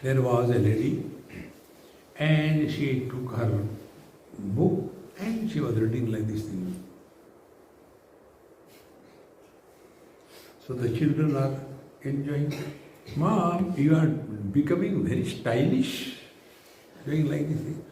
There was a lady and she took her book and she was reading like this thing. So the children are enjoying. Mom, you are becoming very stylish. Doing like this thing.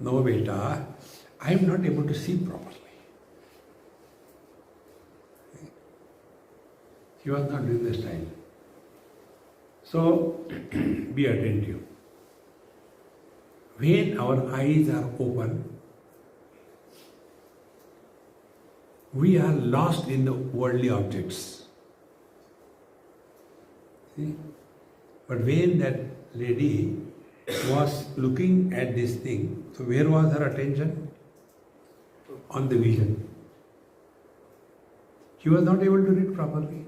No, beta, I am not able to see properly. She was not doing the style. So, be attentive. When our eyes are open, we are lost in the worldly objects. See? But when that lady was looking at this thing, so where was her attention? On the vision. She was not able to read properly.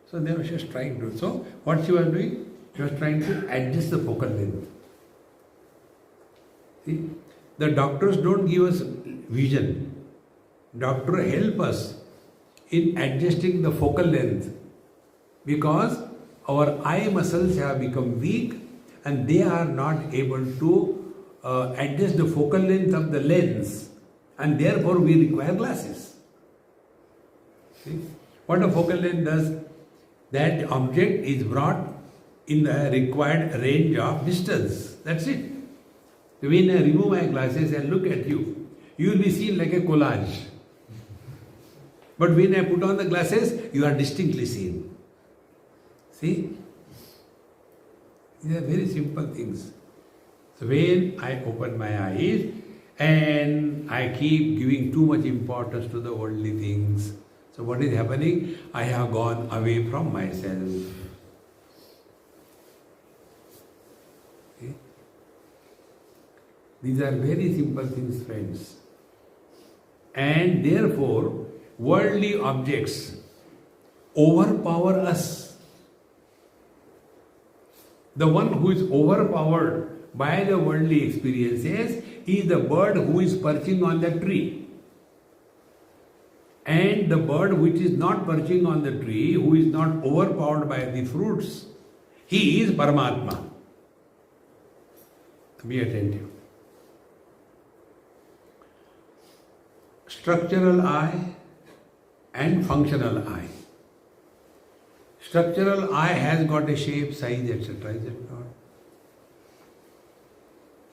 So then she was trying to. So what she was doing? She was trying to adjust the focal length. See? The doctors don't give us vision. Doctor help us in adjusting the focal length because our eye muscles have become weak and they are not able to adjust the focal length of the lens, and therefore we require glasses. See? What a focal length does? That object is brought in the required range of distance. That's it. When I remove my glasses and look at you, you will be seen like a collage. But when I put on the glasses, you are distinctly seen. See? These are very simple things. So when I open my eyes and I keep giving too much importance to the worldly things, so what is happening? I have gone away from myself. Okay? These are very simple things, friends. And therefore, worldly objects overpower us. The one who is overpowered by the worldly experiences is the bird who is perching on the tree. And the bird which is not perching on the tree, who is not overpowered by the fruits, he is Paramatma. Be attentive. Structural eye and functional eye. Structural eye has got a shape, size, etc. Is it not?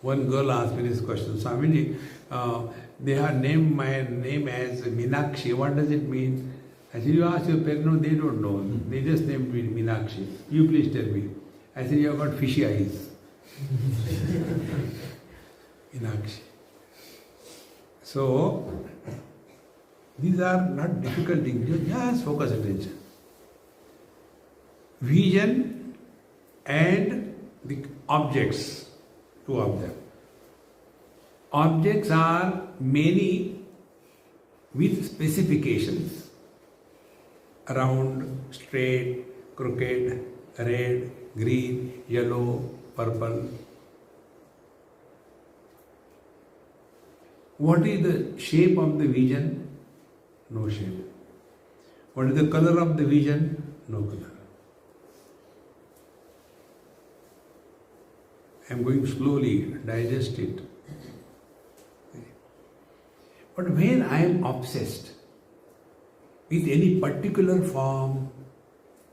One girl asked me this question, Swamiji, they have named my name as Meenakshi. What does it mean? I said, you ask your parents, no, they don't know. They just named me Meenakshi. You please tell me. I said, you have got fishy eyes. Meenakshi. So, these are not difficult things. You just focus attention. Vision and the objects, two of them. Objects are many with specifications. Round, straight, crooked, red, green, yellow, purple. What is the shape of the vision? No shape. What is the color of the vision? No color. I am going slowly, digest it. But when I am obsessed with any particular form,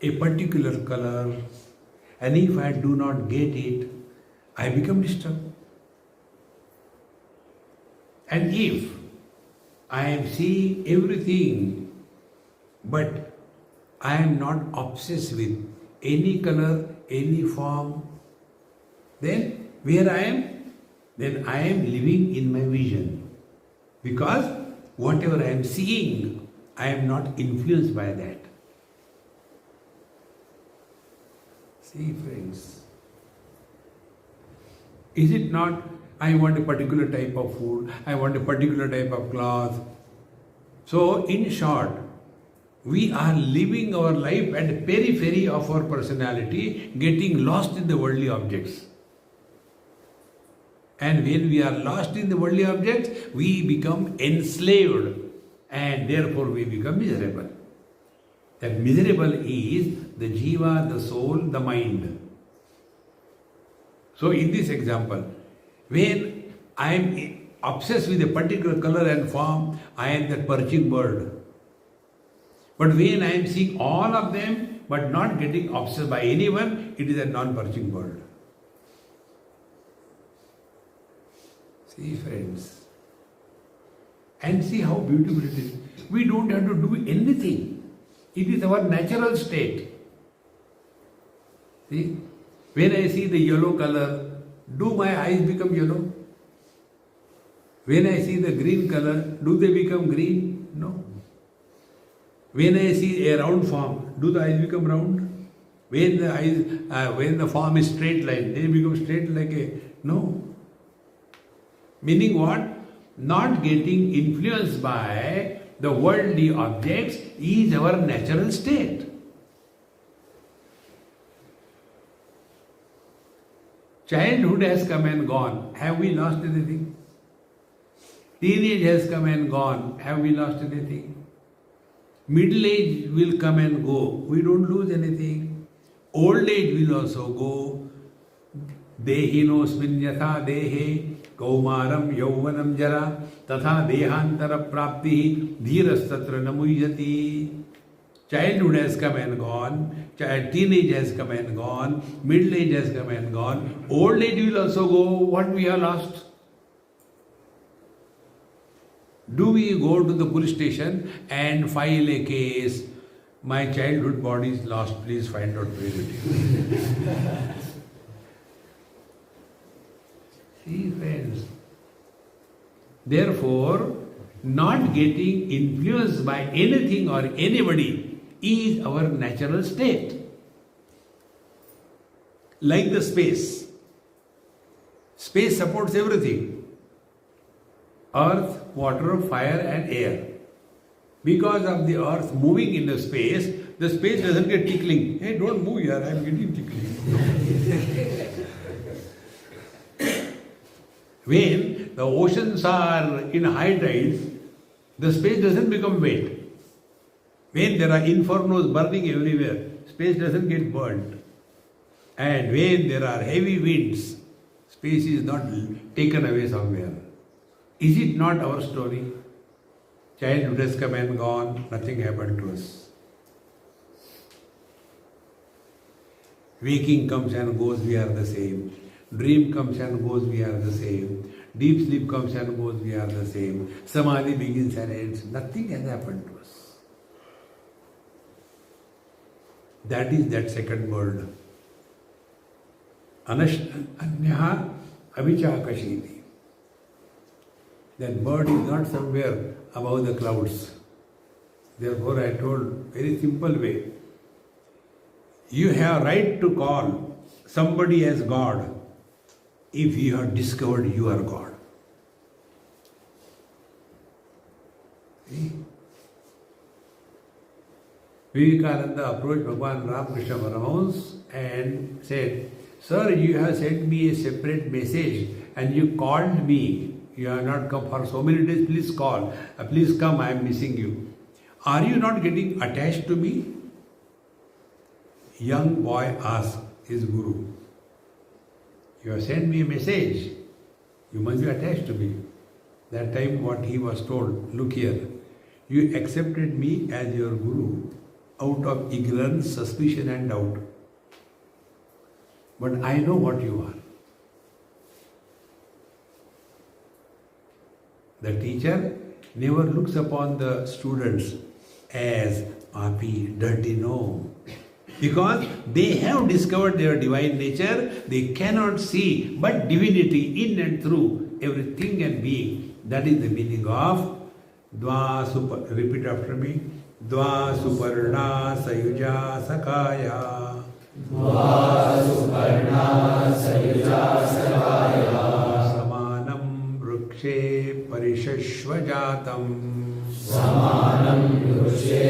a particular color, and if I do not get it, I become disturbed. And if I am seeing everything, but I am not obsessed with any color, any form, then where I am? Then I am living in my vision. Because whatever I am seeing, I am not influenced by that. See, friends, is it not, I want a particular type of food, I want a particular type of cloth. So, in short, we are living our life at the periphery of our personality, getting lost in the worldly objects. And when we are lost in the worldly objects, we become enslaved and therefore we become miserable. That miserable is the jiva, the soul, the mind. So in this example, when I am obsessed with a particular color and form, I am that perching bird. But when I am seeing all of them but not getting obsessed by anyone, it is a non-perching bird. See, friends, and see how beautiful it is. We don't have to do anything. It is our natural state. See, when I see the yellow color, do my eyes become yellow? When I see the green color, do they become green? No. When I see a round form, do the eyes become round? When the form is straight line, they become straight like a no. Meaning what? Not getting influenced by the worldly objects is our natural state. Childhood has come and gone. Have we lost anything? Teenage has come and gone. Have we lost anything? Middle age will come and go. We don't lose anything. Old age will also go. Dehinosmin yatha dehe kaumaram yauvanam jara tatha dehantara prapti dhirastatra namuyati. Childhood has come and gone. Teenage has come and gone. Middle age has come and gone. Old age will also go. What we have lost? Do we go to the police station and file a case? My childhood body is lost. Please find out where it is. See, friends. Therefore, not getting influenced by anything or anybody is our natural state. Like the space. Space supports everything. Earth, water, fire and air. Because of the earth moving in the space doesn't get tickling. Hey, don't move here, I am getting tickling. When the oceans are in high tides, the space doesn't become wet. When there are infernos burning everywhere, space doesn't get burnt. And when there are heavy winds, space is not taken away somewhere. Is it not our story? Childhood has come and gone, nothing happened to us. Waking comes and goes, we are the same. Dream comes and goes, we are the same. Deep sleep comes and goes, we are the same. Samadhi begins and ends. Nothing has happened to us. That is that second word. Anyaha avichakashiti. That bird is not somewhere above the clouds. Therefore I told very simple way. You have right to call somebody as God if you have discovered you are God. See? Vivekananda approached Bhagavan Ramakrishna Paramahansa and said, Sir, you have sent me a separate message and you called me. You have not come for so many days, please call. Please come, I am missing you. Are you not getting attached to me? Young boy asked his guru, you have sent me a message. You must be attached to me. That time what he was told, look here, you accepted me as your guru out of ignorance, suspicion and doubt. But I know what you are. The teacher never looks upon the students as papi, dirty, no. Because they have discovered their divine nature, they cannot see but divinity in and through everything and being. That is the meaning of repeat after me. Dva suparna sayuja sakaya. Dva suparna sayuja sakaya. Samanam vrukshe parishashvajatam. Samanam vrukshe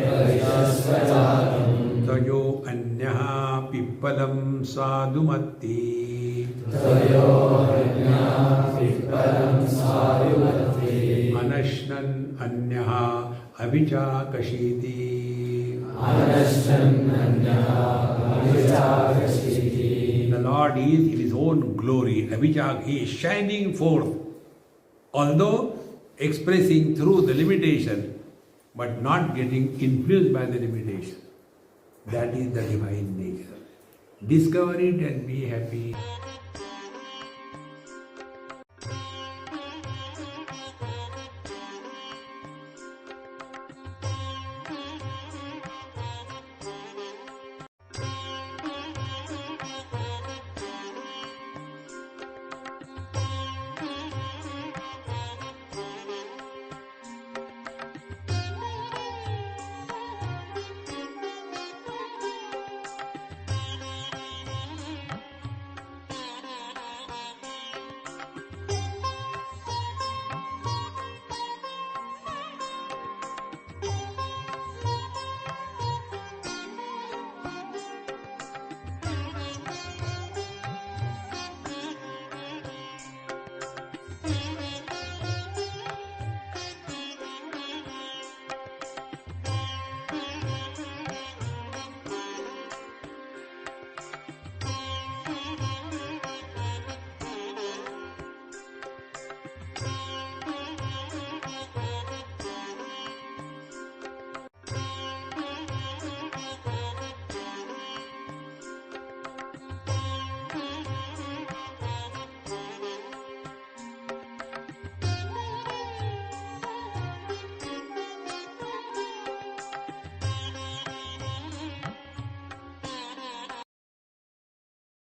parishashvajatam. Tayo anyaha pippalam sadhumatti. Tayo anyaha pippalam sadhumatti. Anashnan anyaha avichakashiti. Anashnan anyaha avichakashiti. The Lord God is in His own glory. Abhijag, He is shining forth, although expressing through the limitation, but not getting influenced by the limitation. That is the divine nature. Discover it and be happy.